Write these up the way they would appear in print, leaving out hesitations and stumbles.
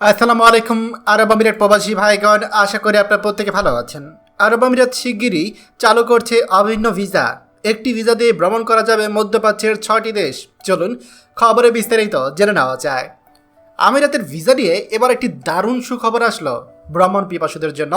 আসসালামু আলাইকুম আরব আমিরাত প্রবাসী ভাইগণ, আশা করি আপনারা প্রত্যেকে ভালো আছেন। আরব আমিরাত শিগগিরই চালু করছে অভিন্ন ভিসা। একটি ভিসা দিয়ে ভ্রমণ করা যাবে মধ্যপ্রাচ্যের 6টি দেশ। চলুন খবরে বিস্তারিত জেনে নেওয়া যায়। আমিরাতের ভিসা নিয়ে এবার একটি দারুণ সুখবর আসলো। ভ্রমণ পিপাসুদের জন্য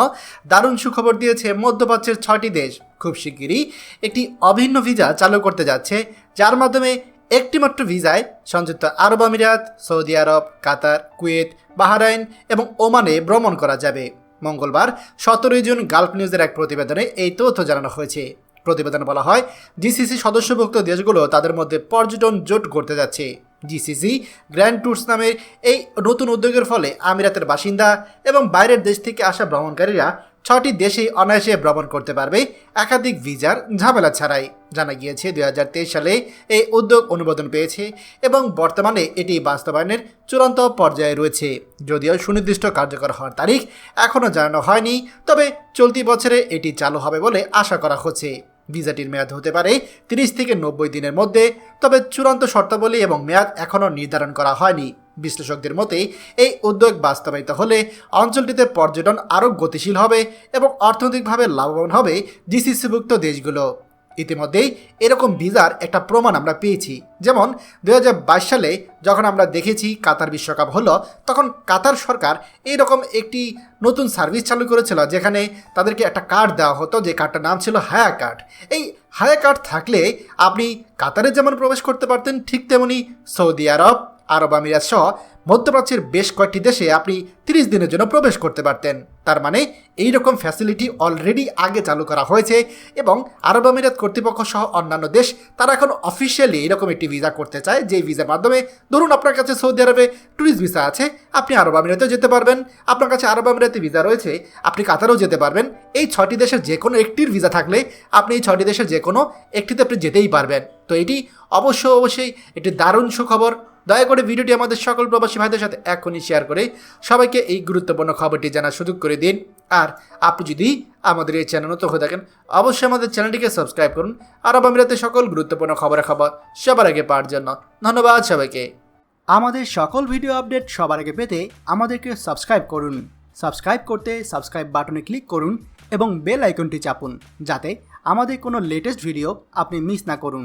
দারুণ সুখবর দিয়েছে মধ্যপ্রাচ্যের 6টি দেশ। খুব শিগগিরই একটি অভিন্ন ভিসা চালু করতে যাচ্ছে, যার মাধ্যমে একটিমাত্র ভিসায় সংযুক্ত আরব আমিরাত, সৌদি আরব, কাতার, কুয়েত, বাহরাইন এবং ওমানে ভ্রমণ করা যাবে। মঙ্গলবার 17 জুন গালফ নিউজের এক প্রতিবেদনে এই তথ্য জানানো হয়েছে। প্রতিবেদনে বলা হয়, জিসিসি সদস্যভুক্ত দেশগুলো তাদের মধ্যে পর্যটন জোট করতে যাচ্ছে। জিসিসি গ্র্যান্ড ট্যুরস নামের এই নতুন উদ্যোগের ফলে আমিরাতের বাসিন্দা এবং বাইরের দেশ থেকে আসা ভ্রমণকারীরা 6টি দেশেই অনায়াসে ভ্রমণ করতে পারবে একাধিক ভিসার ঝামেলা ছাড়াই। জানা গিয়েছে 2023 সালে এই উদ্যোগ অনুমোদন পেয়েছে এবং বর্তমানে এটি বাস্তবায়নের চূড়ান্ত পর্যায়ে রয়েছে। যদিও সুনির্দিষ্ট কার্যকর হওয়ার তারিখ এখনও জানানো হয়নি, তবে চলতি বছরে এটি চালু হবে বলে আশা করা হচ্ছে। ভিসাটির মেয়াদ হতে পারে 30 থেকে 90 দিনের মধ্যে, তবে চূড়ান্ত শর্তাবলী এবং মেয়াদ এখনও নির্ধারণ করা হয়নি। বিশ্লেষকদের মতে এই উদ্যোগ বাস্তবায়িত হলে অঞ্চলটিতে পর্যটন আরও গতিশীল হবে এবং অর্থনৈতিকভাবে লাভবান হবে জিসিসিভুক্ত দেশগুলো। ইতিমধ্যেই এরকম ভিসার একটা প্রমাণ আমরা পেয়েছি। যেমন 2022 সালে যখন আমরা দেখেছি কাতার বিশ্বকাপ হলো, তখন কাতার সরকার এইরকম একটি নতুন সার্ভিস চালু করেছিল, যেখানে তাদেরকে একটা কার্ড দেওয়া হতো, যে কার্ডটার নাম ছিল হায়া কার্ড। এই হায়া কার্ড থাকলে আপনি কাতারে যেমন প্রবেশ করতে পারতেন, ঠিক তেমনি সৌদি আরব, আরব আমিরাত সহ মধ্যপ্রাচ্যের বেশ কয়েকটি দেশে আপনি 30 দিনের জন্য প্রবেশ করতে পারতেন। তার মানে এই রকম ফ্যাসিলিটি অলরেডি আগে চালু করা হয়েছে এবং আরব আমিরাত কর্তৃপক্ষ সহ অন্যান্য দেশ তারা এখন অফিসিয়ালি এরকম একটি ভিসা করতে চায়, যে ভিসার মাধ্যমে ধরুন আপনার কাছে সৌদি আরবে ট্যুরিস্ট ভিসা আছে, আপনি আরব আমিরাতেও যেতে পারবেন। আপনার কাছে আরব আমিরাতে ভিসা রয়েছে, আপনি কাতারেও যেতে পারবেন। এই 6টি দেশের যে কোনো একটির ভিসা থাকলে আপনি এই 6টি দেশের যে কোনো একটিতে আপনি যেতেই পারবেন। তো এটি অবশ্যই একটি দারুণ সুখবর। দয়া করে ভিডিওটি আমাদের সকল প্রবাসী ভাইদের সাথে এখনই শেয়ার করে সবাইকে এই গুরুত্বপূর্ণ খবরটি জানার সুযোগ করে দিন। আর আপনি যদি আমাদের এই চ্যানেল নতুন হয়ে থাকেন, অবশ্যই আমাদের চ্যানেলটিকে সাবস্ক্রাইব করুন আরব আমিরাতের সকল গুরুত্বপূর্ণ খবর সবার আগে পাওয়ার জন্য। ধন্যবাদ সবাইকে। আমাদের সকল ভিডিও আপডেট সবার আগে পেতে আমাদেরকে সাবস্ক্রাইব করুন। সাবস্ক্রাইব করতে সাবস্ক্রাইব বাটনে ক্লিক করুন এবং বেল আইকনটি চাপুন, যাতে আমাদের কোনো লেটেস্ট ভিডিও আপনি মিস না করুন।